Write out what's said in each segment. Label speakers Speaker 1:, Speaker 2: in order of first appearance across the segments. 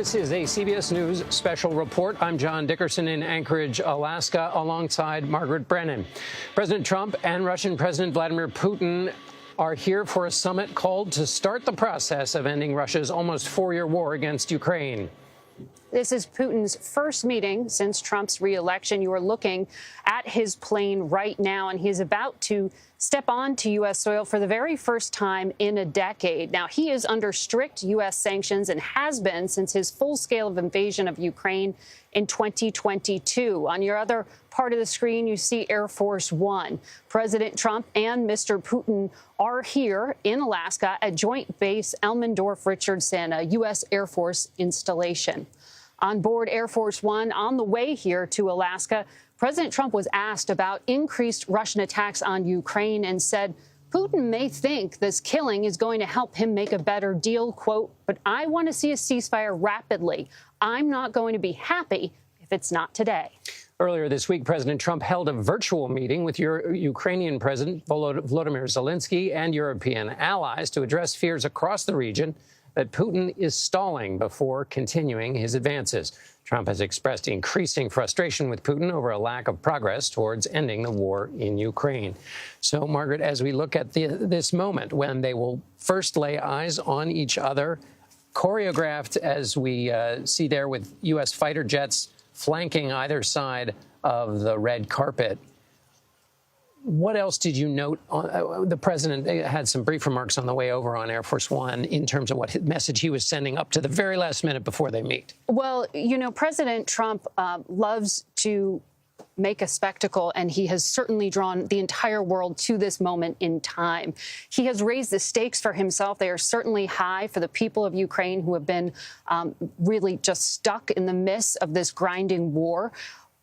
Speaker 1: This is a CBS News special report. I'm John Dickerson in Anchorage, Alaska, alongside Margaret Brennan. President Trump and Russian President Vladimir Putin are here for a summit called to start the process of ending Russia's almost four-year war against Ukraine.
Speaker 2: This is Putin's first meeting since Trump's re-election. You are looking at his plane right now, and he's about to step onto U.S. soil for the very first time in a decade. Now, he is under strict U.S. sanctions and has been since his full-scale invasion of Ukraine in 2022. On your other part of the screen, you see Air Force One. President Trump and Mr. Putin are here in Alaska at Joint Base Elmendorf-Richardson, a U.S. Air Force installation. On board Air Force One, on the way here to Alaska, President Trump was asked about increased Russian attacks on Ukraine and said Putin may think this killing is going to help him make a better deal, quote, but I want to see a ceasefire rapidly. I'm not going to be happy if it's not today.
Speaker 1: Earlier this week, President Trump held a virtual meeting with Ukrainian President Vladimir Zelensky and European allies to address fears across the region that Putin is stalling before continuing his advances. Trump has expressed increasing frustration with Putin over a lack of progress towards ending the war in Ukraine. So, Margaret, as we look at this moment when they will first lay eyes on each other, choreographed as we see there with U.S. fighter jets flanking either side of the red carpet, what else did you note? The president had some brief remarks on the way over on Air Force One in terms of what message he was sending up to the very last minute before they meet.
Speaker 2: Well, you know, President Trump loves to make a spectacle, and he has certainly drawn the entire world to this moment in time. He has raised the stakes for himself. They are certainly high for the people of Ukraine who have been really just stuck in the midst of this grinding war.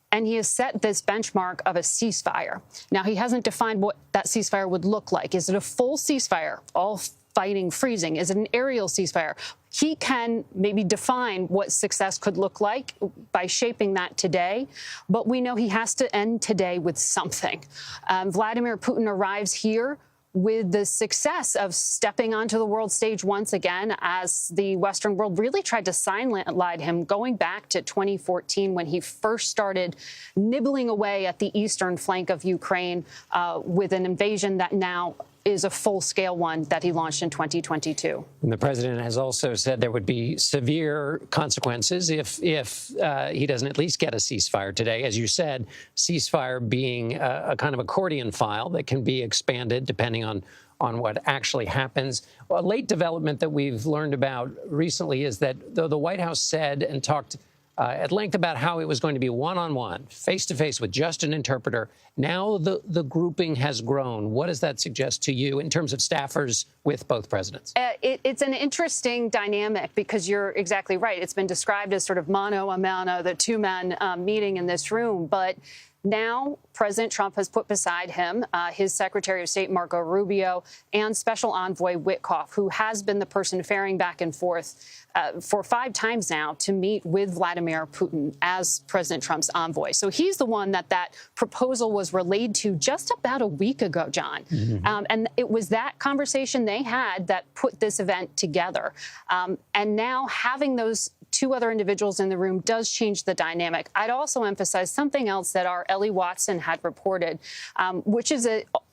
Speaker 2: And he has set this benchmark of a ceasefire. Now, he hasn't defined what that ceasefire would look like. Is it a full ceasefire, all fighting freezing? Is it an aerial ceasefire? He can maybe define what success could look like by shaping that today. But we know he has to end today with something. Vladimir Putin arrives here with the success of stepping onto the world stage once again, as the Western world really tried to sideline him going back to 2014 when he first started nibbling away at the eastern flank of Ukraine with an invasion that now is a full-scale one that he launched in 2022. And
Speaker 1: the president has also said there would be severe consequences if he doesn't at least get a ceasefire today. As you said, ceasefire being a kind of accordion file that can be expanded depending on what actually happens. A late development that we've learned about recently is that though the White House said and talked at length about how it was going to be one-on-one, face-to-face with just an interpreter, now the grouping has grown. What does that suggest to you in terms of staffers with both presidents?
Speaker 2: It's an interesting dynamic because you're exactly right. It's been described as sort of mano a mano, the two-man meeting in this room. But now President Trump has put beside him his Secretary of State, Marco Rubio, and Special Envoy Witkoff, who has been the person ferrying back and forth for 5 times now to meet with Vladimir Putin as President Trump's envoy. So he's the one that proposal was relayed to just about a week ago, John. Mm-hmm. And it was that conversation they had that put this event together. And now having those 2 other individuals in the room does change the dynamic. I'd also emphasize something else that our Ellie Watson had reported, which is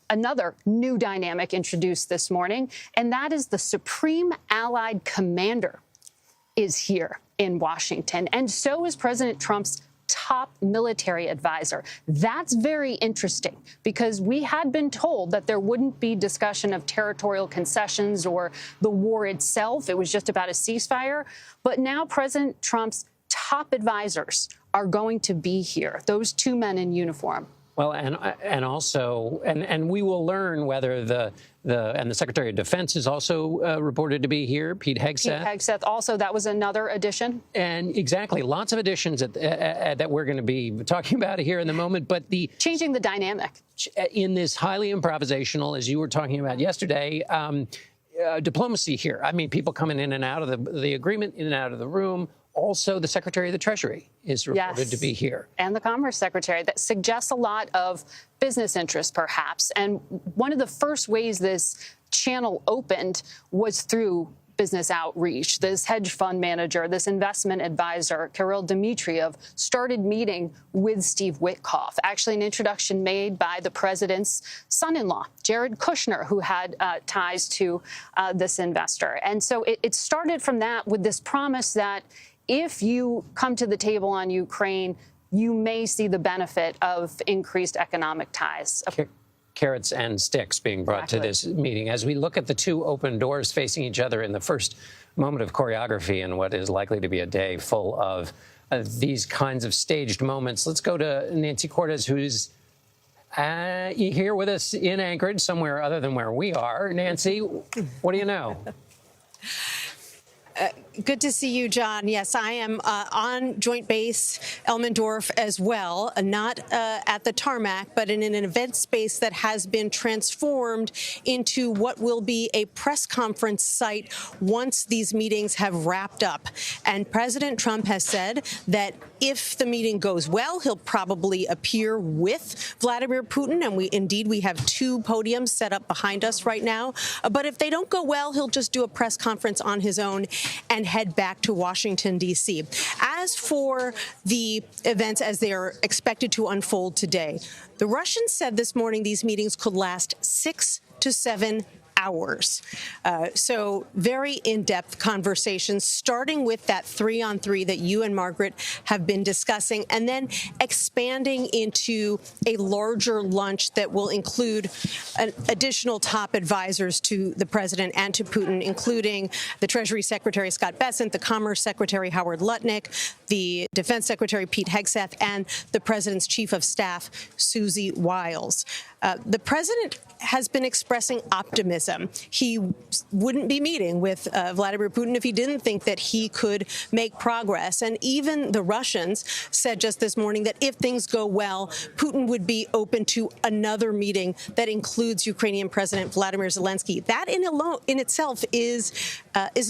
Speaker 2: another new dynamic introduced this morning, and that is the Supreme Allied Commander is here in Washington, and so is President Trump's top military advisor. That's very interesting because we had been told that there wouldn't be discussion of territorial concessions or the war itself. It was just about a ceasefire. But now President Trump's top advisors are going to be here, those 2 men in uniform.
Speaker 1: Well, and also, and we will learn whether the Secretary of Defense is also reported to be here, Pete Hegseth.
Speaker 2: Pete Hegseth also, that was another addition.
Speaker 1: And exactly, lots of additions that we're going to be talking about here in the moment. But
Speaker 2: changing the dynamic
Speaker 1: in this highly improvisational, as you were talking about yesterday, diplomacy here. I mean, people coming in and out of the agreement, in and out of the room. Also, the Secretary of the Treasury is reported to be here.
Speaker 2: And the Commerce Secretary. That suggests a lot of business interest, perhaps. And one of the first ways this channel opened was through business outreach. This hedge fund manager, this investment advisor, Kirill Dmitriev, started meeting with Steve Witkoff. Actually, an introduction made by the president's son-in-law, Jared Kushner, who had ties to this investor. And so it started from that with this promise that if you come to the table on Ukraine, you may see the benefit of increased economic ties.
Speaker 1: Carrots and sticks being brought to this meeting. As we look at the two open doors facing each other in the first moment of choreography in what is likely to be a day full of these kinds of staged moments, let's go to Nancy Cortez, who's here with us in Anchorage, somewhere other than where we are. Nancy, what do you know?
Speaker 3: Good to see you, John. Yes, I am on Joint Base Elmendorf as well, not at the tarmac, but in an event space that has been transformed into what will be a press conference site once these meetings have wrapped up. And President Trump has said that if the meeting goes well, he'll probably appear with Vladimir Putin. And we have two podiums set up behind us right now. But if they don't go well, he'll just do a press conference on his own and head back to Washington, D.C. As for the events as they are expected to unfold today, the Russians said this morning these meetings could last 6 to 7 hours. So very in-depth conversations, starting with that 3-on-3 that you and Margaret have been discussing, and then expanding into a larger lunch that will include additional top advisors to the president and to Putin, including the Treasury Secretary Scott Bessent, the Commerce Secretary Howard Lutnick, the Defense Secretary Pete Hegseth, and the president's chief of staff, Susie Wiles. The president has been expressing optimism. He wouldn't be meeting with Vladimir Putin if he didn't think that he could make progress. And even the Russians said just this morning that if things go well, Putin would be open to another meeting that includes Ukrainian President Vladimir Zelensky. That in itself is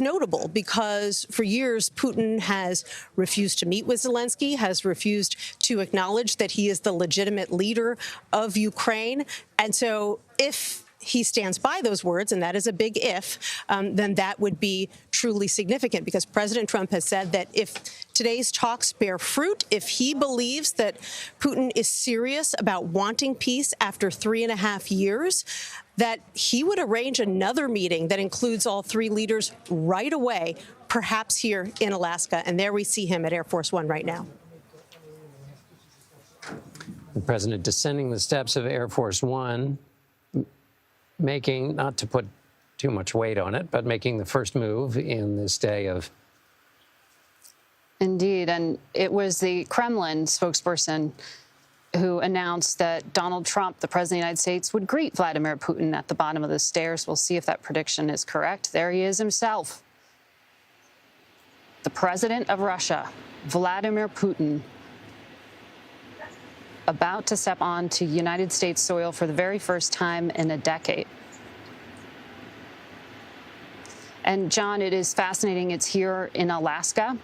Speaker 3: notable because for years Putin has refused to meet with Zelensky, has refused to acknowledge that he is the legitimate leader of Ukraine. And so if he stands by those words, and that is a big if, then that would be truly significant because President Trump has said that if today's talks bear fruit, if he believes that Putin is serious about wanting peace after 3.5 years, that he would arrange another meeting that includes all three leaders right away, perhaps here in Alaska. And there we see him at Air Force One right now.
Speaker 1: The president descending the steps of Air Force One, making, not to put too much weight on it, but making the first move in this day of...
Speaker 2: Indeed, and it was the Kremlin spokesperson who announced that Donald Trump, the president of the United States, would greet Vladimir Putin at the bottom of the stairs. We'll see if that prediction is correct. There he is himself. The president of Russia, Vladimir Putin, about to step onto United States soil for the very first time in a decade. And, John, it is fascinating. It's here in Alaska,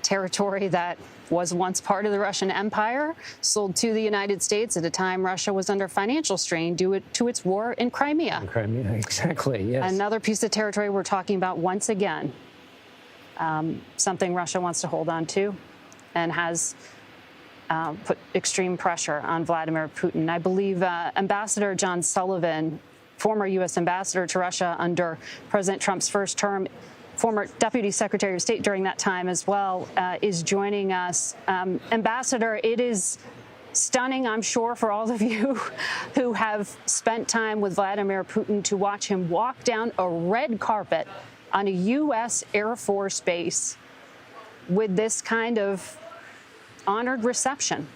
Speaker 2: territory that was once part of the Russian Empire, sold to the United States at a time Russia was under financial strain due to its war in Crimea.
Speaker 1: In Crimea, exactly, yes.
Speaker 2: Another piece of territory we're talking about once again, something Russia wants to hold on to and has put extreme pressure on Vladimir Putin. I believe Ambassador John Sullivan, former U.S. ambassador to Russia under President Trump's first term, former Deputy Secretary of State during that time as well, is joining us. Ambassador, it is stunning, I'm sure, for all of you who have spent time with Vladimir Putin to watch him walk down a red carpet on a U.S. Air Force base with this kind of honored reception.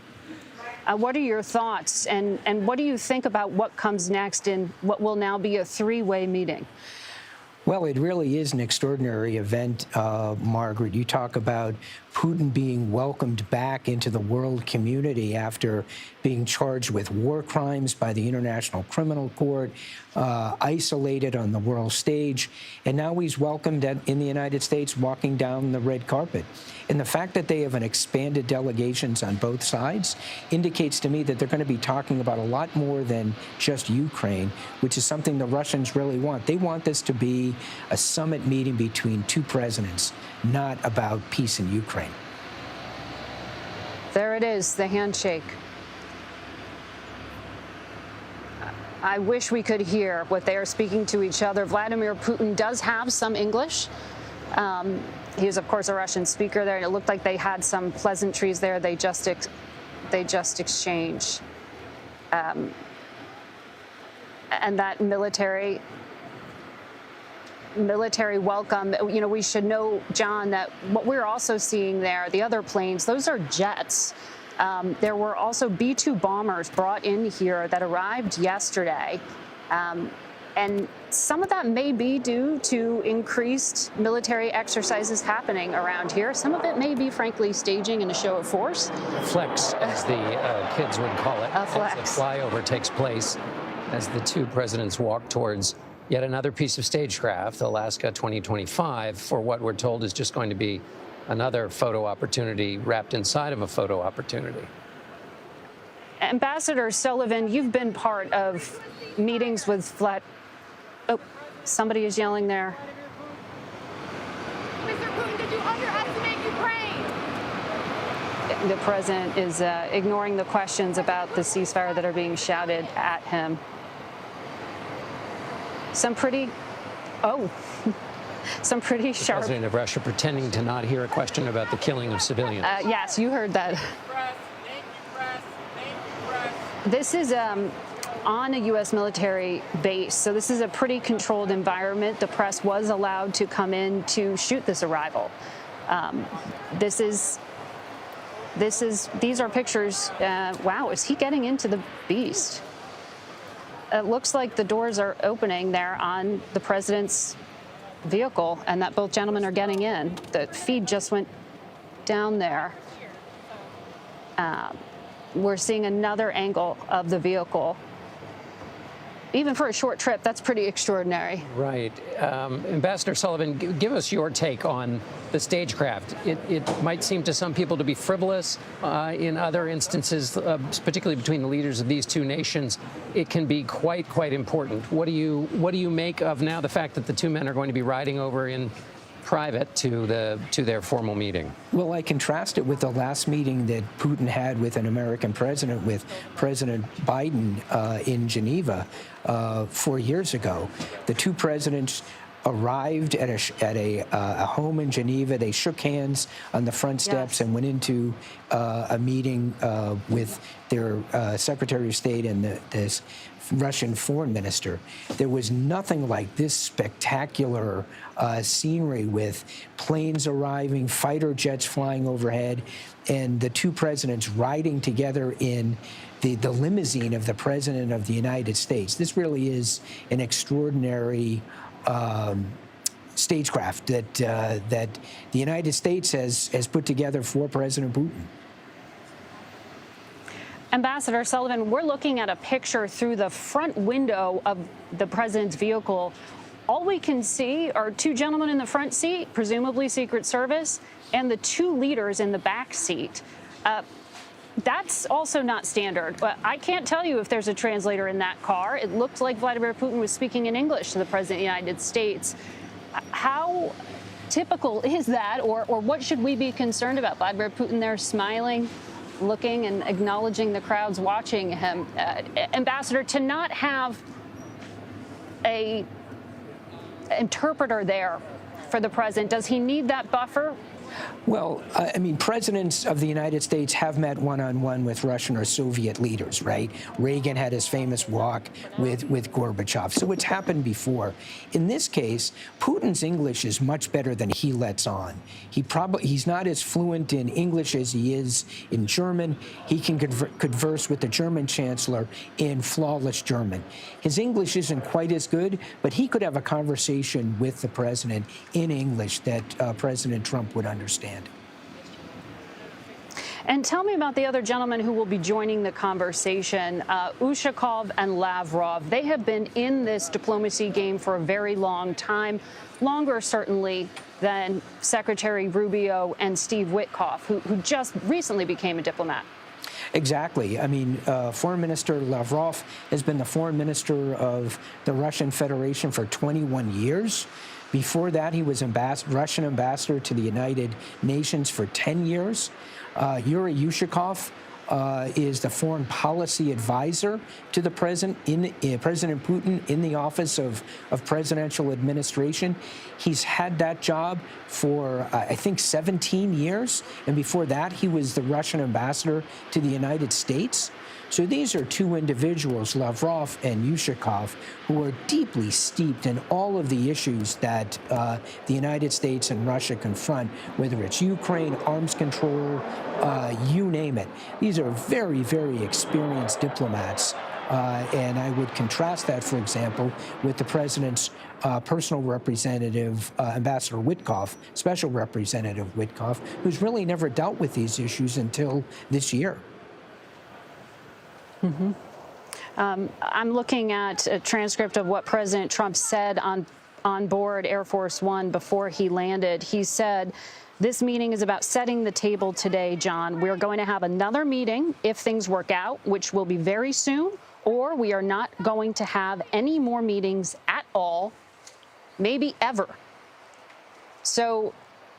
Speaker 2: What are your thoughts, and what do you think about what comes next in what will now be a three-way meeting?
Speaker 4: Well, it really is an extraordinary event, Margaret. You talk about Putin being welcomed back into the world community after being charged with war crimes by the International Criminal Court, isolated on the world stage, and now he's welcomed in the United States walking down the red carpet. And the fact that they have an expanded delegations on both sides indicates to me that they're going to be talking about a lot more than just Ukraine, which is something the Russians really want. They want this to be a summit meeting between two presidents, not about peace in Ukraine.
Speaker 2: There it is, the handshake. I wish we could hear what they are speaking to each other. Vladimir Putin does have some English. He is, of course, a Russian speaker there, and it looked like they had some pleasantries there. They just exchanged. And that military welcome, you know, we should know, John, that what we're also seeing there, the other planes, those are jets. There were also B-2 bombers brought in here that arrived yesterday. And some of that may be due to increased military exercises happening around here. Some of it may be, frankly, staging and a show of force.
Speaker 1: Flex, as the kids would call it.
Speaker 2: A flex.
Speaker 1: As the flyover takes place as the two presidents walk towards yet another piece of stagecraft, Alaska 2025, for what we're told is just going to be another photo opportunity wrapped inside of a photo opportunity.
Speaker 2: Ambassador Sullivan, you've been part of meetings with Oh, somebody is yelling there.
Speaker 5: Mr. Putin, did you underestimate Ukraine?
Speaker 2: The president is ignoring the questions about the ceasefire that are being shouted at him. Some pretty sharp.
Speaker 1: The president of Russia pretending to not hear a question about the killing of civilians.
Speaker 2: Yes, you heard that. This is on a U.S. military base, so this is a pretty controlled environment. The press was allowed to come in to shoot this arrival. These are pictures. Wow, is he getting into the beast? It looks like the doors are opening there on the president's vehicle, and that both gentlemen are getting in. The feed just went down there. We're seeing another angle of the vehicle. Even for a short trip, that's pretty extraordinary.
Speaker 1: Right. Ambassador Sullivan, give us your take on the stagecraft. It might seem to some people to be frivolous. In other instances, particularly between the leaders of these two nations, it can be quite important. What do you make of now the fact that the two men are going to be riding over in private to their formal meeting?
Speaker 4: Well, I contrast it with the last meeting that Putin had with an American president, with President Biden in Geneva 4 years ago. The two presidents arrived at a home in Geneva. They shook hands on the front steps and went into a meeting with their Secretary of State and this Russian foreign minister. There was nothing like this spectacular scenery with planes arriving, fighter jets flying overhead, and the two presidents riding together in the limousine of the President of the United States. This really is an extraordinary stagecraft that the United States has put together for President Putin.
Speaker 2: Ambassador Sullivan, we're looking at a picture through the front window of the president's vehicle. All we can see are two gentlemen in the front seat, presumably Secret Service, and the two leaders in the back seat. That's also not standard. I can't tell you if there's a translator in that car. It looked like Vladimir Putin was speaking in English to the President of the United States. How typical is that, or what should we be concerned about? Vladimir Putin there smiling, looking and acknowledging the crowds watching him. Ambassador, to not have a interpreter there for the president, does he need that buffer?
Speaker 4: Well, I mean, presidents of the United States have met one-on-one with Russian or Soviet leaders, right? Reagan had his famous walk with Gorbachev. So it's happened before. In this case, Putin's English is much better than he lets on. He's not as fluent in English as he is in German. He can converse with the German chancellor in flawless German. His English isn't quite as good, but he could have a conversation with the president in English that President Trump would understand.
Speaker 2: And tell me about the other gentlemen who will be joining the conversation. Ushakov and Lavrov, they have been in this diplomacy game for a very long time, longer certainly than Secretary Rubio and Steve Witkoff, who just recently became a diplomat.
Speaker 4: Exactly. I mean, Foreign Minister Lavrov has been the foreign minister of the Russian Federation for 21 years. Before that, he was Russian ambassador to the United Nations for 10 years. Yuri Ushakov is the foreign policy advisor to the President Putin in the office of presidential administration. He's had that job for, I think, 17 years. And before that, he was the Russian ambassador to the United States. So these are two individuals, Lavrov and Ushakov, who are deeply steeped in all of the issues that the United States and Russia confront, whether it's Ukraine, arms control, you name it. These are very, very experienced diplomats. And I would contrast that, for example, with the president's personal representative, Ambassador Witkoff, Special Representative Witkoff, who's really never dealt with these issues until this year.
Speaker 2: Mm-hmm. I'm looking at a transcript of what President Trump said on board Air Force One before he landed. He said, "This meeting is about setting the table today, John. We're going to have another meeting if things work out, which will be very soon, or we are not going to have any more meetings at all, maybe ever." So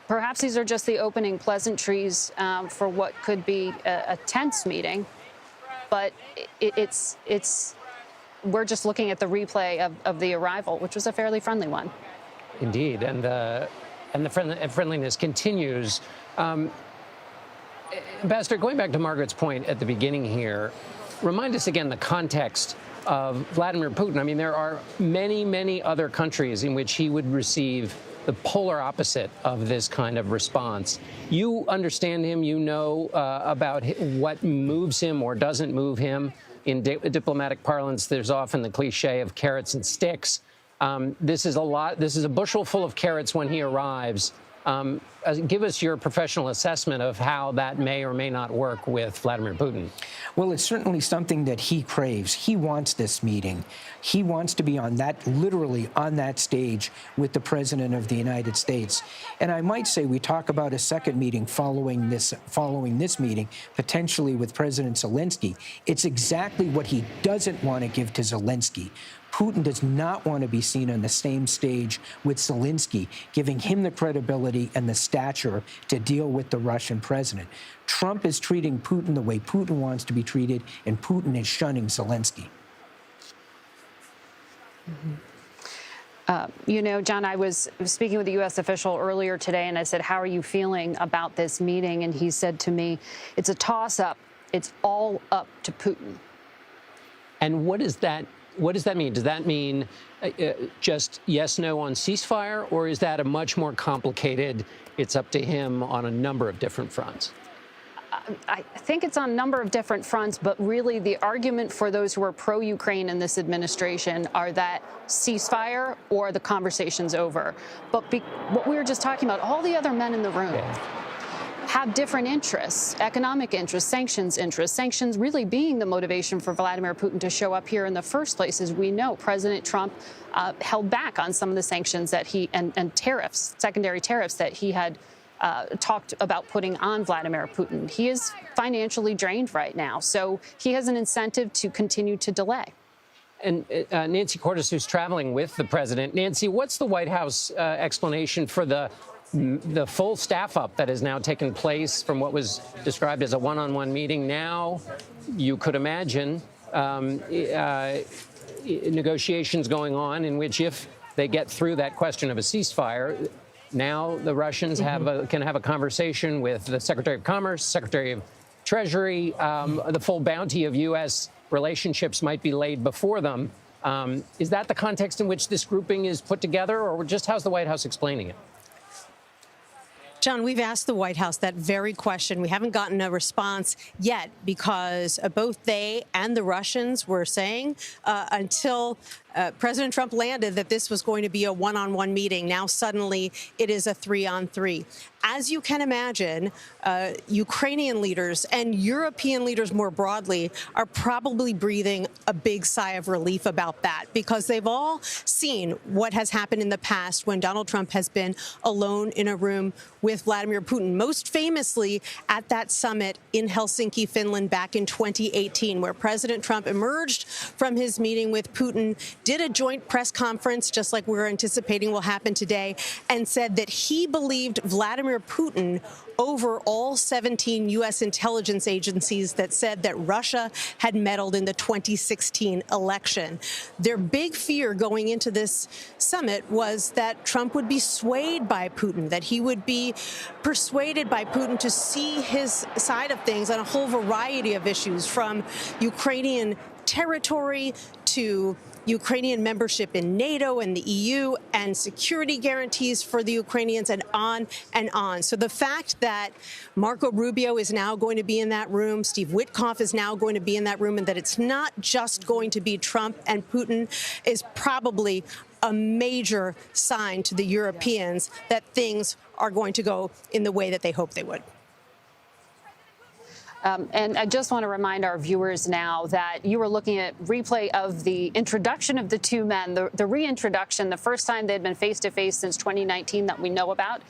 Speaker 2: perhaps these are just the opening pleasantries for what could be a tense meeting. But we're just looking at the replay of the arrival, which was a fairly friendly one.
Speaker 1: Indeed, and the friendliness continues. Ambassador, going back to Margaret's point at the beginning here, remind us again the context of Vladimir Putin. I mean, there are many, many other countries in which he would receive the polar opposite of this kind of response. You understand him, you know about what moves him or doesn't move him. In diplomatic parlance, there's often the cliche of carrots and sticks. This is a bushel full of carrots when he arrives. Give us your professional assessment of how that may or may not work with Vladimir Putin.
Speaker 4: Well, it's certainly something that he craves. He wants this meeting. He wants to be literally on that stage with the President of the United States. And I might say we talk about a second meeting following this meeting, potentially with President Zelensky. It's exactly what he doesn't want to give to Zelensky. Putin does not want to be seen on the same stage with Zelensky, giving him the credibility and the stature to deal with the Russian president. Trump is treating Putin the way Putin wants to be treated, and Putin is shunning Zelensky.
Speaker 2: Mm-hmm. You know, John, I was speaking with a U.S. official earlier today, and I said, "How are you feeling about this meeting?" And he said to me, "It's a toss-up. It's all up to Putin."
Speaker 1: And what does that mean? Does that mean just yes, no on ceasefire, or is that a much more complicated, it's up to him on a number of different fronts?
Speaker 2: I think it's on a number of different fronts, but really the argument for those who are pro-Ukraine in this administration are that ceasefire or the conversation's over. But what we were just talking about, all the other men in the room have different interests, economic interests, sanctions really being the motivation for Vladimir Putin to show up here in the first place. As we know, President Trump held back on some of the sanctions that and tariffs, secondary tariffs that he had talked about putting on Vladimir Putin. He is financially drained right now, so he has an incentive to continue to delay.
Speaker 1: And Nancy Cordes, who's traveling with the president. Nancy, what's the White House explanation for the full staff up that has now taken place from what was described as a one-on-one meeting? Now, you could imagine negotiations going on in which, if they get through that question of a ceasefire, now the Russians can have a conversation with the Secretary of Commerce, Secretary of Treasury. The full bounty of U.S. relationships might be laid before them. Is that the context in which this grouping is put together, or just how's the White House explaining it?
Speaker 3: John, we've asked the White House that very question. We haven't gotten a response yet because both they and the Russians were saying until President Trump landed that this was going to be a one-on-one meeting. Now suddenly it is a three-on-three. As you can imagine, Ukrainian leaders and European leaders more broadly are probably breathing a big sigh of relief about that, because they've all seen what has happened in the past when Donald Trump has been alone in a room with Vladimir Putin, most famously at that summit in Helsinki, Finland, back in 2018, where President Trump emerged from his meeting with Putin, did a joint press conference, just like we're anticipating will happen today, and said that he believed Vladimir Putin over all 17 U.S. intelligence agencies that said that Russia had meddled in the 2016 election. Their big fear going into this summit was that Trump would be swayed by Putin, that he would be persuaded by Putin to see his side of things on a whole variety of issues, from Ukrainian territory to Ukrainian membership in NATO and the EU and security guarantees for the Ukrainians, and on and on. So the fact that Marco Rubio is now going to be in that room, Steve Witkoff is now going to be in that room, and that it's not just going to be Trump and Putin is probably a major sign to the Europeans that things are going to go in the way that they hope they would.
Speaker 2: And I just want to remind our viewers now that you were looking at replay of the introduction of the two men, the reintroduction, the first time they'd been face-to-face since 2019 that we know about.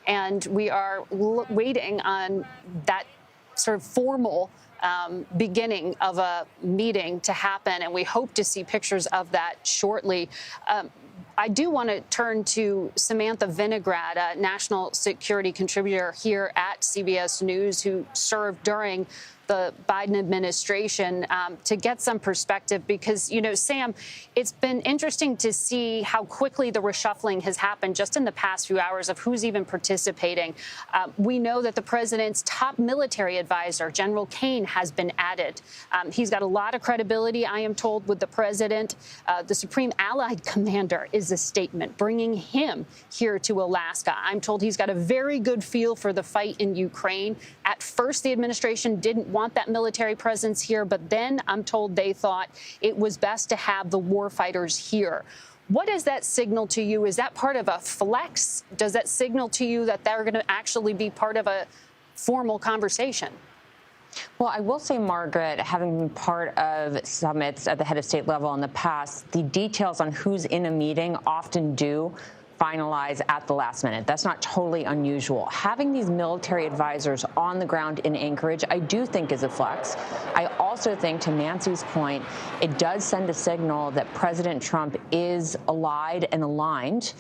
Speaker 2: And we are waiting on that sort of formal beginning of a meeting to happen, and we hope to see pictures of that shortly. I do want to turn to Samantha Vinograd, a national security contributor here at CBS News, who served during the Biden administration, to get some perspective, because, you know, Sam, it's been interesting to see how quickly the reshuffling has happened just in the past few hours of who's even participating. We know that the president's top military advisor, General Kane, has been added. He's got a lot of credibility, I am told, with the president. The Supreme Allied Commander is a statement, bringing him here to Alaska. I'm told he's got a very good feel for the fight in Ukraine. At first, the administration didn't want that military presence here, but then I'm told they thought it was best to have the war fighters here. What does that signal to you? Is that part of a flex? Does that signal to you that they're going to actually be part of a formal conversation?
Speaker 6: Well, I will say, Margaret, having been part of summits at the head of state level in the past, the details on who's in a meeting often do finalize at the last minute. That's not totally unusual. Having these military advisors on the ground in Anchorage, I do think is a flex. I also think, to Nancy's point, it does send a signal that President Trump is allied and aligned,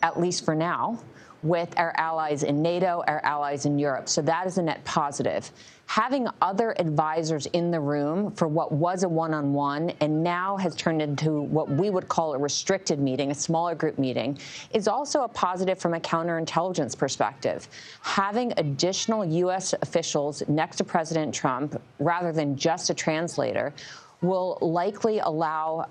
Speaker 6: at least for now, with our allies in NATO, our allies in Europe. So that is a net positive. Having other advisors in the room for what was a one-on-one and now has turned into what we would call a restricted meeting, a smaller group meeting, is also a positive from a counterintelligence perspective. Having additional U.S. officials next to President Trump, rather than just a translator, will likely allow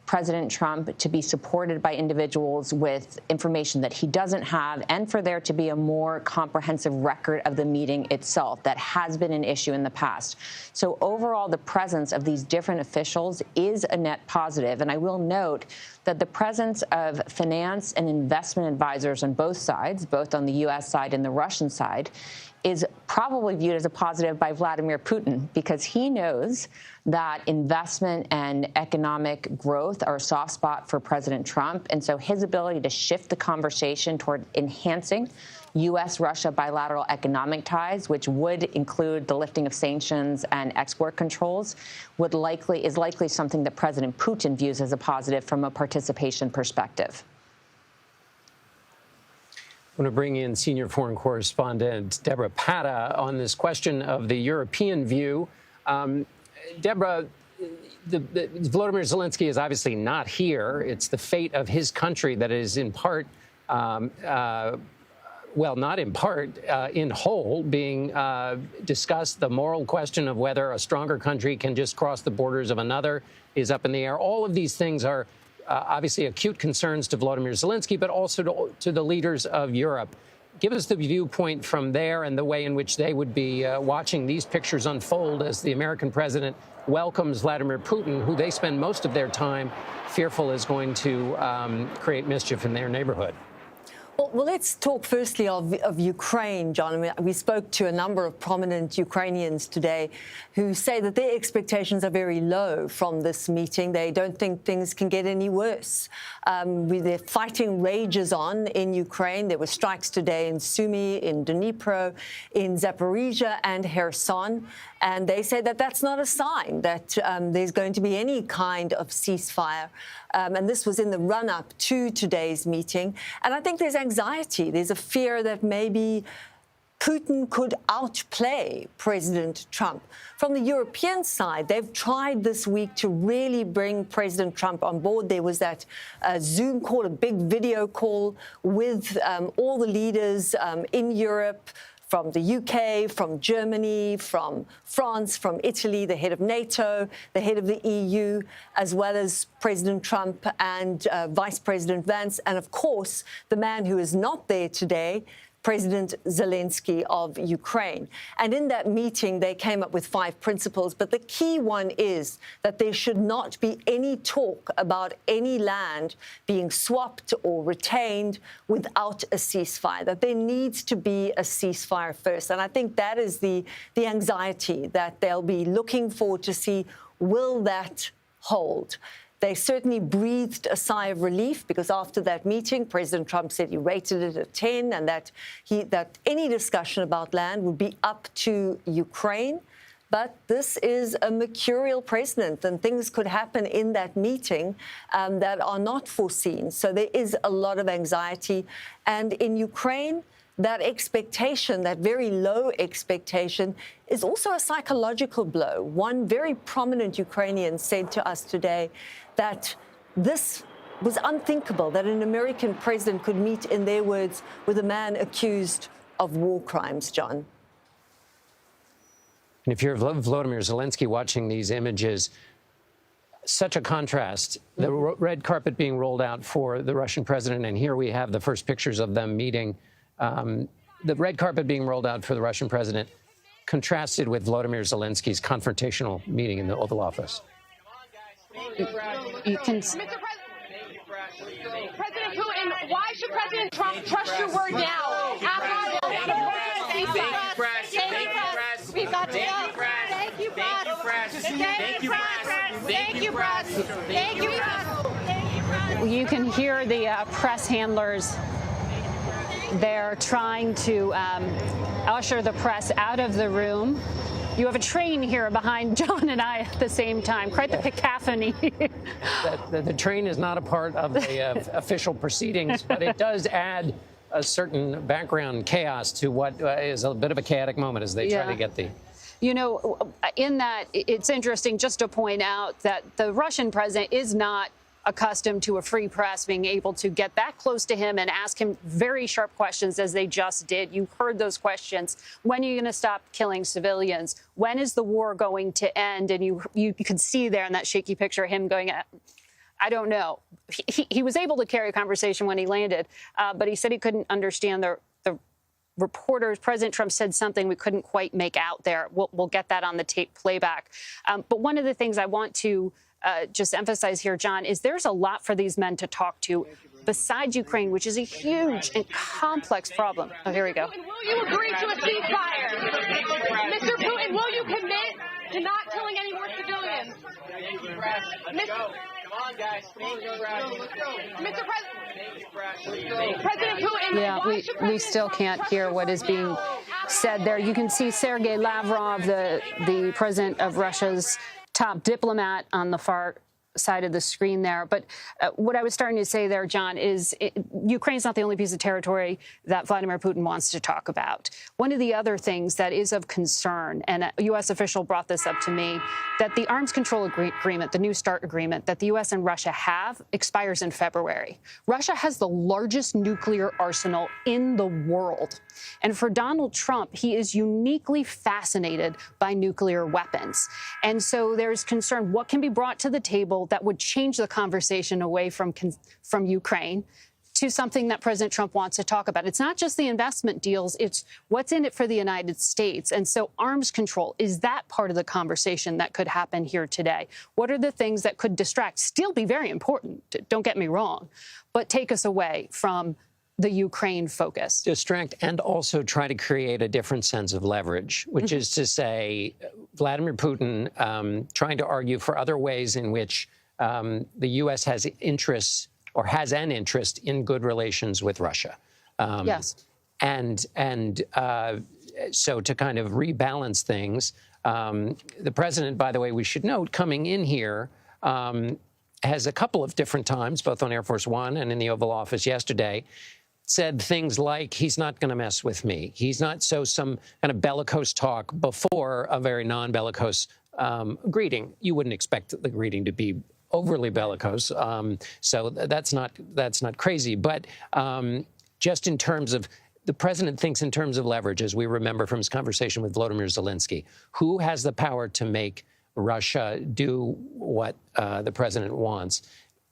Speaker 6: President Trump to be supported by individuals with information that he doesn't have, and for there to be a more comprehensive record of the meeting itself. That has been an issue in the past. So overall, the presence of these different officials is a net positive. And I will note that the presence of finance and investment advisors on both sides, both on the U.S. side and the Russian side, is probably viewed as a positive by Vladimir Putin, because he knows that investment and economic growth are a soft spot for President Trump. And so his ability to shift the conversation toward enhancing U.S.-Russia bilateral economic ties, which would include the lifting of sanctions and export controls, is likely something that President Putin views as a positive from a participation perspective.
Speaker 1: I want to bring in senior foreign correspondent Deborah Patta on this question of the European view. Deborah, Volodymyr Zelensky is obviously not here. It's the fate of his country that is in part, well, not in part, in whole, being discussed. The moral question of whether a stronger country can just cross the borders of another is up in the air. All of these things are obviously acute concerns to Volodymyr Zelensky, but also to the leaders of Europe. Give us the viewpoint from there and the way in which they would be watching these pictures unfold as the American president welcomes Vladimir Putin, who they spend most of their time fearful is going to create mischief in their neighborhood.
Speaker 7: Well, let's talk firstly of Ukraine, John. I mean, we spoke to a number of prominent Ukrainians today who say that their expectations are very low from this meeting. They don't think things can get any worse. The fighting rages on in Ukraine. There were strikes today in Sumy, in Dnipro, in Zaporizhia and Kherson. And they say that that's not a sign that there's going to be any kind of ceasefire. And this was in the run-up to today's meeting. And I think there's anxiety. There's a fear that maybe Putin could outplay President Trump. From the European side, they've tried this week to really bring President Trump on board. There was that Zoom call, a big video call with all the leaders in Europe, from the UK, from Germany, from France, from Italy, the head of NATO, the head of the EU, as well as President Trump and Vice President Vance, and of course, the man who is not there today, President Zelensky of Ukraine. And in that meeting, they came up with 5 principles. But the key one is that there should not be any talk about any land being swapped or retained without a ceasefire, that there needs to be a ceasefire first. And I think that is the anxiety that they'll be looking forward to see, will that hold? They certainly breathed a sigh of relief because after that meeting, President Trump said he rated it a 10 and that any discussion about land would be up to Ukraine. But this is a mercurial president and things could happen in that meeting that are not foreseen. So there is a lot of anxiety. And in Ukraine, that expectation, that very low expectation, is also a psychological blow. One very prominent Ukrainian said to us today that this was unthinkable, that an American president could meet, in their words, with a man accused of war crimes, John.
Speaker 1: And if you're Vladimir Zelensky watching these images, such a contrast, the red carpet being rolled out for the Russian president, and here we have the first pictures of them meeting. The red carpet being rolled out for the Russian president contrasted with Vladimir Zelensky's confrontational meeting in the Oval Office.
Speaker 2: You can.
Speaker 5: President Putin, why should President Trump trust your word now?
Speaker 8: Thank you, press. Thank you, press.
Speaker 5: We've got to go.
Speaker 8: Thank you, press. Thank you, press. Thank you, press.
Speaker 5: Thank you, press.
Speaker 2: You can hear the press handlers. They're trying to usher the press out of the room. You have a train here behind John and I at the same time. Quite the cacophony.
Speaker 1: The train is not a part of the official proceedings, but it does add a certain background chaos to what is a bit of a chaotic moment as they try to get the...
Speaker 2: You know, in that, it's interesting just to point out that the Russian president is not accustomed to a free press being able to get that close to him and ask him very sharp questions as they just did. You heard those questions. When are you going to stop killing civilians? When is the war going to end? And you could see there in that shaky picture him going, I don't know. He was able to carry a conversation when he landed, but he said he couldn't understand the reporters. President Trump said something we couldn't quite make out there. We'll get that on the tape playback. But one of the things I want to just emphasize here, John, is there's a lot for these men to talk to besides Ukraine, which is a huge and complex problem. Oh, here we go.
Speaker 5: Will you agree to a ceasefire? Mr. Putin, will you commit to not killing any more civilians?
Speaker 8: Come on, guys.
Speaker 5: Mr. President Putin,
Speaker 2: yeah, we still can't hear what is being said there. You can see Sergei Lavrov, the president of Russia's top diplomat, on the far side of the screen there. But what I was starting to say there, John, is Ukraine's not the only piece of territory that Vladimir Putin wants to talk about. One of the other things that is of concern, and a U.S. official brought this up to me, that the arms control agreement, the New START agreement that the U.S. and Russia have, expires in February. Russia has the largest nuclear arsenal in the world. And for Donald Trump, he is uniquely fascinated by nuclear weapons. And so there's concern, what can be brought to the table that would change the conversation away from Ukraine to something that President Trump wants to talk about. It's not just the investment deals, it's what's in it for the United States. And so arms control, is that part of the conversation that could happen here today? What are the things that could distract, still be very important, don't get me wrong, but take us away from the Ukraine focus?
Speaker 1: Distract and also try to create a different sense of leverage, which is to say Vladimir Putin trying to argue for other ways in which the U.S. has interests or has an interest in good relations with Russia.
Speaker 2: Yes.
Speaker 1: And so to kind of rebalance things, the president, by the way, we should note, coming in here, has a couple of different times, both on Air Force One and in the Oval Office yesterday, said things like, he's not going to mess with me. He's not, so some kind of bellicose talk before a very non-bellicose greeting. You wouldn't expect the greeting to be overly bellicose, so that's not crazy. But just in terms of, the president thinks in terms of leverage, as we remember from his conversation with Vladimir Zelensky. Who has the power to make Russia do what the president wants?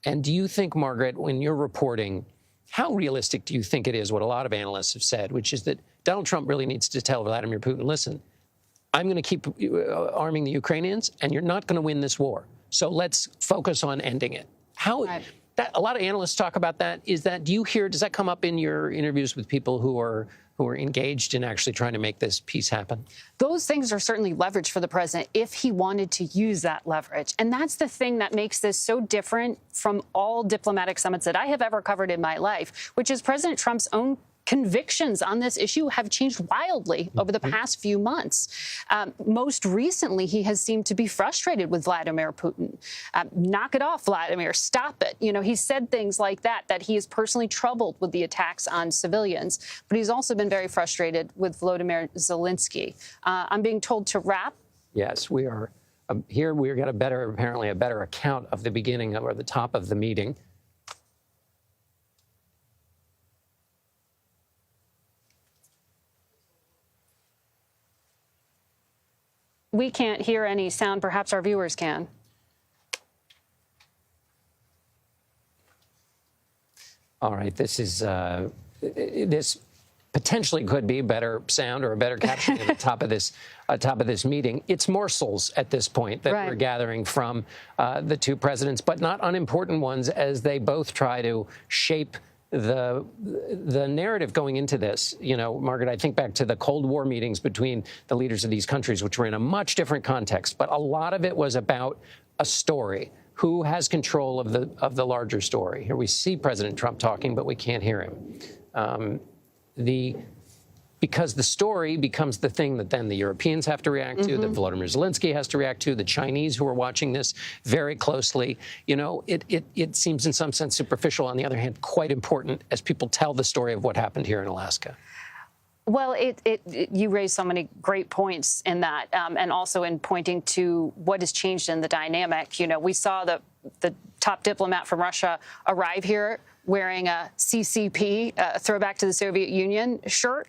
Speaker 1: And do you think, Margaret, when you're reporting, how realistic do you think it is what a lot of analysts have said, which is that Donald Trump really needs to tell Vladimir Putin, listen, I'm going to keep arming the Ukrainians, and you're not going to win this war. So let's focus on ending it. How that, a lot of analysts talk about that. Is that, do you hear, does that come up in your interviews with people who are engaged in actually trying to make this peace happen?
Speaker 2: Those things are certainly leverage for the president if he wanted to use that leverage. And that's the thing that makes this so different from all diplomatic summits that I have ever covered in my life, which is President Trump's own convictions on this issue have changed wildly over the past few months. Most recently, he has seemed to be frustrated with Vladimir Putin. Knock it off, Vladimir. Stop it. You know, he said things like that he is personally troubled with the attacks on civilians. But he's also been very frustrated with Vladimir Zelensky. I'm being told to wrap.
Speaker 1: Yes, we are. Here we got apparently a better account of the beginning or the top of the meeting.
Speaker 2: We can't hear any sound. Perhaps our viewers can.
Speaker 1: All right, this is this potentially could be better sound or a better caption at the top of this meeting. It's morsels at this point that we're gathering from the two presidents, but not unimportant ones as they both try to shape the narrative going into this. You know, Margaret, I think back to the Cold War meetings between the leaders of these countries, which were in a much different context, but a lot of it was about a story. Who has control of the larger story? Here we see President Trump talking, but we can't hear him. Because the story becomes the thing that then the Europeans have to react to, that Vladimir Zelensky has to react to, the Chinese who are watching this very closely. You know, it seems in some sense superficial. On the other hand, quite important as people tell the story of what happened here in Alaska.
Speaker 2: Well, you raised so many great points in that, and also in pointing to what has changed in the dynamic. You know, we saw the top diplomat from Russia arrive here wearing a CCP, throwback to the Soviet Union shirt,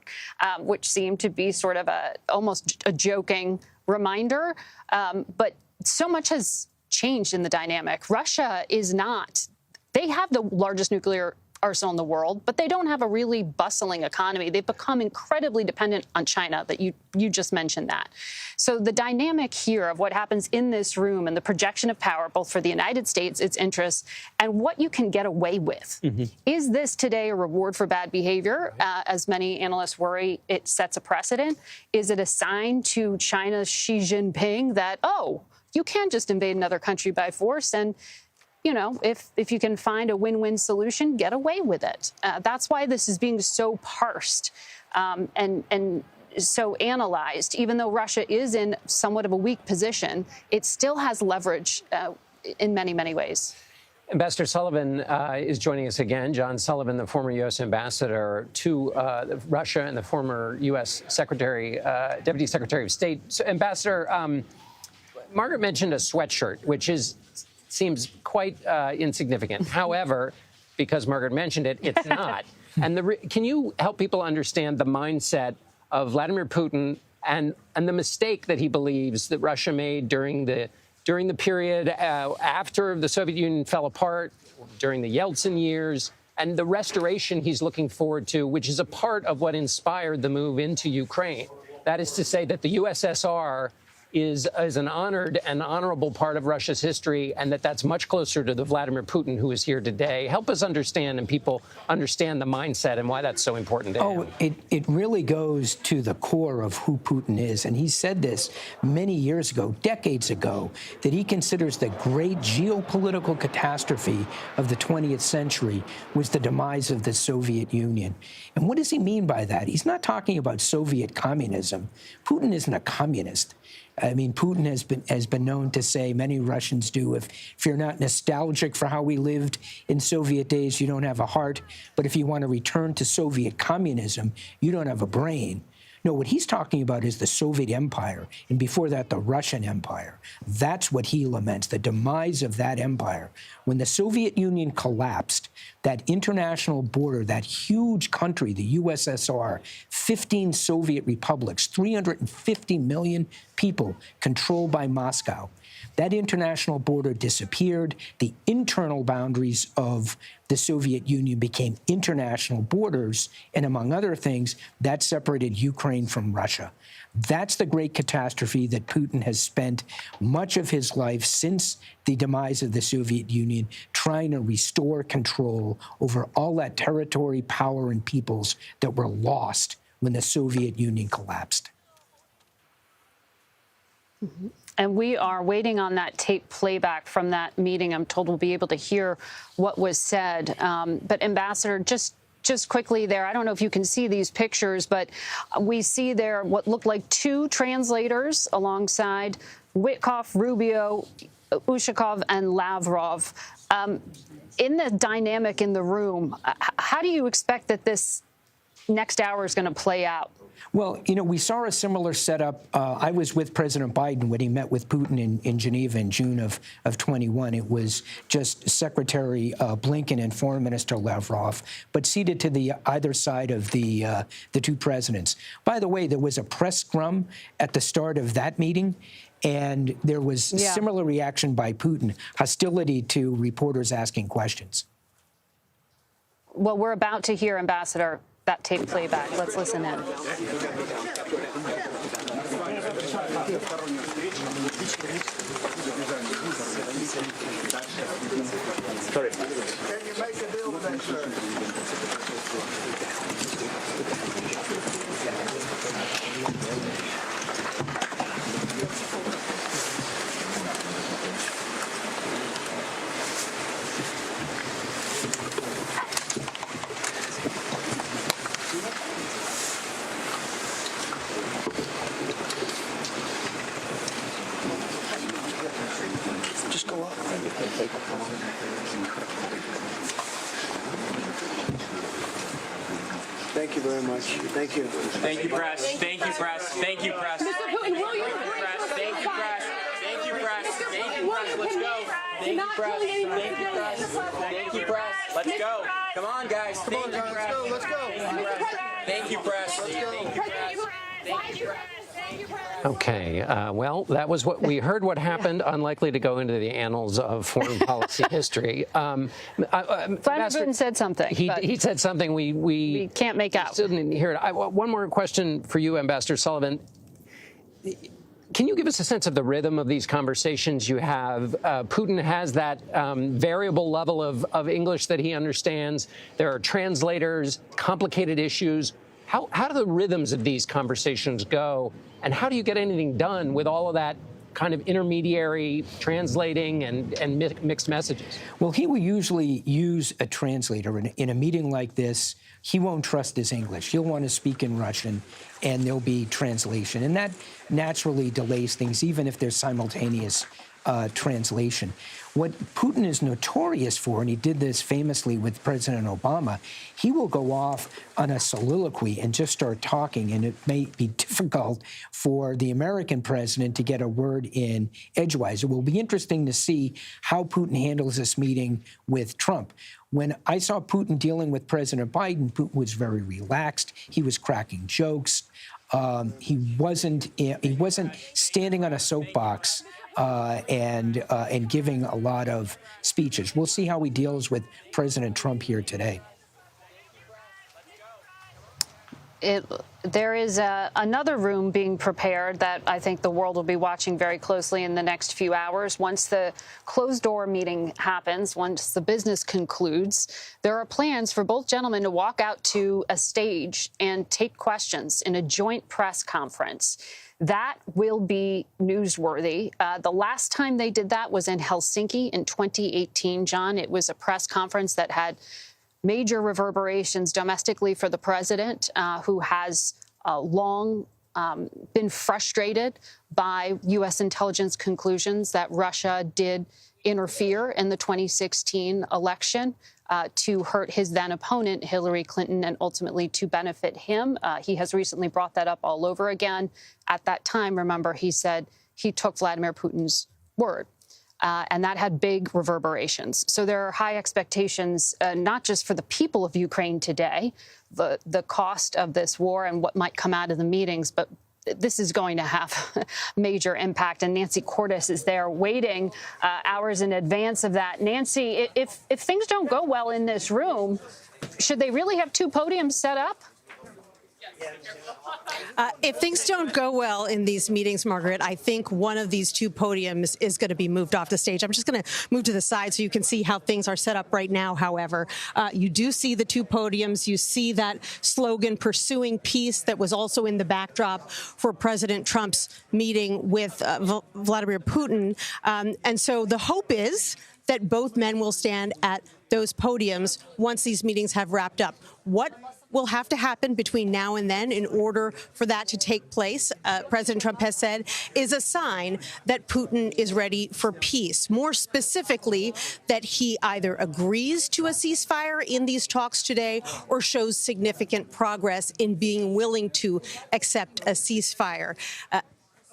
Speaker 2: which seemed to be sort of almost a joking reminder. But so much has changed in the dynamic. Russia is not. They have the largest nuclear arsenal in the world, but they don't have a really bustling economy. They've become incredibly dependent on China, that you just mentioned that. So the dynamic here of what happens in this room and the projection of power, both for the United States, its interests, and what you can get away with. Is this today a reward for bad behavior? As many analysts worry, it sets a precedent. Is it a sign to China's Xi Jinping that, oh, you can just invade another country by force, and you know, if you can find a win-win solution, get away with it. That's why this is being so parsed and so analyzed. Even though Russia is in somewhat of a weak position, it still has leverage in many, many ways.
Speaker 1: Ambassador Sullivan is joining us again. John Sullivan, the former U.S. ambassador to Russia and the former U.S. Deputy Secretary of State. So, Ambassador, Margaret mentioned a sweatshirt, which seems quite insignificant. However, because Margaret mentioned it, it's not. And can you help people understand the mindset of Vladimir Putin and the mistake that he believes that Russia made during the period after the Soviet Union fell apart, during the Yeltsin years, and the restoration he's looking forward to, which is a part of what inspired the move into Ukraine. That is to say that the USSR is an honored and honorable part of Russia's history, and that's much closer to the Vladimir Putin who is here today. Help us understand, and people understand the mindset and why that's so important to him.
Speaker 4: It really goes to the core of who Putin is. And he said this many years ago, decades ago, that he considers the great geopolitical catastrophe of the 20th century was the demise of the Soviet Union. And what does he mean by that? He's not talking about Soviet communism. Putin isn't a communist. I mean, Putin has been known to say, many Russians do, if you're not nostalgic for how we lived in Soviet days, you don't have a heart. But if you want to return to Soviet communism, you don't have a brain. No, what he's talking about is the Soviet Empire, and before that, the Russian Empire. That's what he laments, the demise of that empire. When the Soviet Union collapsed, that international border, that huge country, the USSR, 15 Soviet republics, 350 million people controlled by Moscow. That international border disappeared. The internal boundaries of the Soviet Union became international borders, and among other things, that separated Ukraine from Russia. That's the great catastrophe that Putin has spent much of his life since the demise of the Soviet Union trying to restore control over all that territory, power, and peoples that were lost when the Soviet Union collapsed.
Speaker 2: Mm-hmm. And we are waiting on that tape playback from that meeting. I'm told we'll be able to hear what was said. But Ambassador, just quickly there, I don't know if you can see these pictures, but we see there what looked like two translators alongside Witkoff, Rubio, Ushakov, and Lavrov. In the dynamic in the room, how do you expect that this next hour is going to play out?
Speaker 4: Well, you know, we saw a similar setup. I was with President Biden when he met with Putin in Geneva in June of 21. It was just Secretary Blinken and Foreign Minister Lavrov, but seated to the either side of the two presidents. By the way, there was a press scrum at the start of that meeting, and there was similar reaction by Putin, hostility to reporters asking questions.
Speaker 2: Well, we're about to hear, Ambassador, that tape playback. Let's listen in.
Speaker 9: Sorry. Can you make a deal with that, sir? Just go up. Thank you very much. Thank you.
Speaker 8: Thank you, press. Thank you, press. Thank you, press.
Speaker 5: Mr. Putin, will you
Speaker 8: Press. Thank you, press. Thank you, press. Thank you, press. Let's go. Thank you, press. Thank you, press. Thank you, press. Let's go. Come on, guys. Thank you, press.
Speaker 9: Let's go.
Speaker 8: Thank you, press. Thank you, press. Thank you, press.
Speaker 1: Okay, well, that was what we heard. What happened? Unlikely to go into the annals of foreign policy history.
Speaker 2: Vladimir Putin said something.
Speaker 1: He said something we
Speaker 2: can't make out.
Speaker 1: Still didn't hear it. One more question for you, Ambassador Sullivan. Can you give us a sense of the rhythm of these conversations you have? Putin has that variable level of English that he understands. There are translators, complicated issues. How do the rhythms of these conversations go? And how do you get anything done with all of that kind of intermediary translating and mixed messages?
Speaker 4: Well, he will usually use a translator. In a meeting like this, he won't trust his English. He'll want to speak in Russian, and there'll be translation. And that naturally delays things, even if there's simultaneous translation. What Putin is notorious for, and he did this famously with President Obama, he will go off on a soliloquy and just start talking, and it may be difficult for the American president to get a word in edgewise. It will be interesting to see how Putin handles this meeting with Trump. When I saw Putin dealing with President Biden, Putin was very relaxed. He was cracking jokes. He wasn't standing on a soapbox and giving a lot of speeches. We'll see how he deals with President Trump here today.
Speaker 2: There is another room being prepared that I think the world will be watching very closely in the next few hours. Once the closed-door meeting happens, once the business concludes, there are plans for both gentlemen to walk out to a stage and take questions in a joint press conference. That will be newsworthy. The last time they did that was in Helsinki in 2018, John. It was a press conference that had major reverberations domestically for the president, who has long been frustrated by U.S. intelligence conclusions that Russia did interfere in the 2016 election to hurt his then opponent, Hillary Clinton, and ultimately to benefit him. He has recently brought that up all over again. At that time, remember, he said he took Vladimir Putin's word. And that had big reverberations. So there are high expectations, not just for the people of Ukraine today, the cost of this war and what might come out of the meetings, but this is going to have major impact. And Nancy Cordes is there waiting hours in advance of that. Nancy, if things don't go well in this room, should they really have two podiums set up?
Speaker 3: If things don't go well in these meetings, Margaret, I think one of these two podiums is going to be moved off the stage. I'm just going to move to the side so you can see how things are set up right now, however. You do see the two podiums. You see that slogan, pursuing peace, that was also in the backdrop for President Trump's meeting with Vladimir Putin. And so the hope is that both men will stand at those podiums once these meetings have wrapped up. What will have to happen between now and then in order for that to take place, President Trump has said, is a sign that Putin is ready for peace. More specifically, that he either agrees to a ceasefire in these talks today or shows significant progress in being willing to accept a ceasefire.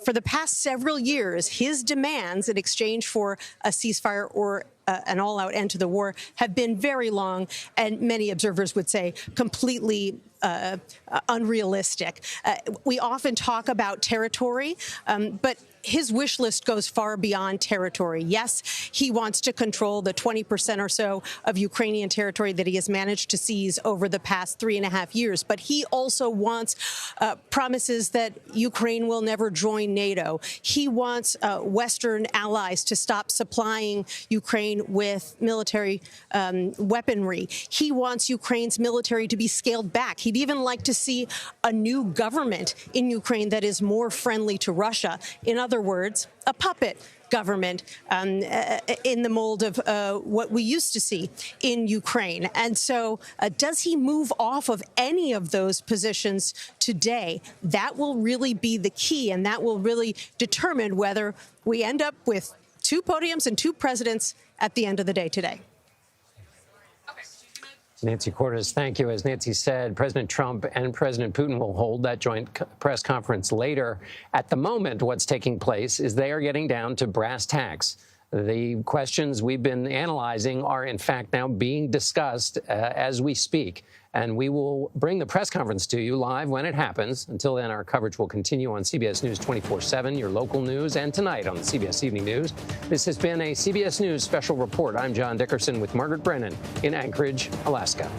Speaker 3: For the past several years, his demands in exchange for a ceasefire or an all-out end to the war have been very long, and many observers would say completely unrealistic. We often talk about territory, but his wish list goes far beyond territory. Yes, he wants to control the 20% or so of Ukrainian territory that he has managed to seize over the past 3.5 years. But he also wants promises that Ukraine will never join NATO. He wants Western allies to stop supplying Ukraine with military weaponry. He wants Ukraine's military to be scaled back. He'd even like to see a new government in Ukraine that is more friendly to Russia. In other words, a puppet government in the mold of what we used to see in Ukraine. And so does he move off of any of those positions today? That will really be the key, and that will really determine whether we end up with two podiums and two presidents at the end of the day today.
Speaker 1: Nancy Cordes, thank you. As Nancy said, President Trump and President Putin will hold that joint press conference later. At the moment, what's taking place is they are getting down to brass tacks. The questions we've been analyzing are, in fact, now being discussed as we speak. And we will bring the press conference to you live when it happens. Until then, our coverage will continue on CBS News 24/7, your local news, and tonight on the CBS Evening News. This has been a CBS News special report. I'm John Dickerson with Margaret Brennan in Anchorage, Alaska.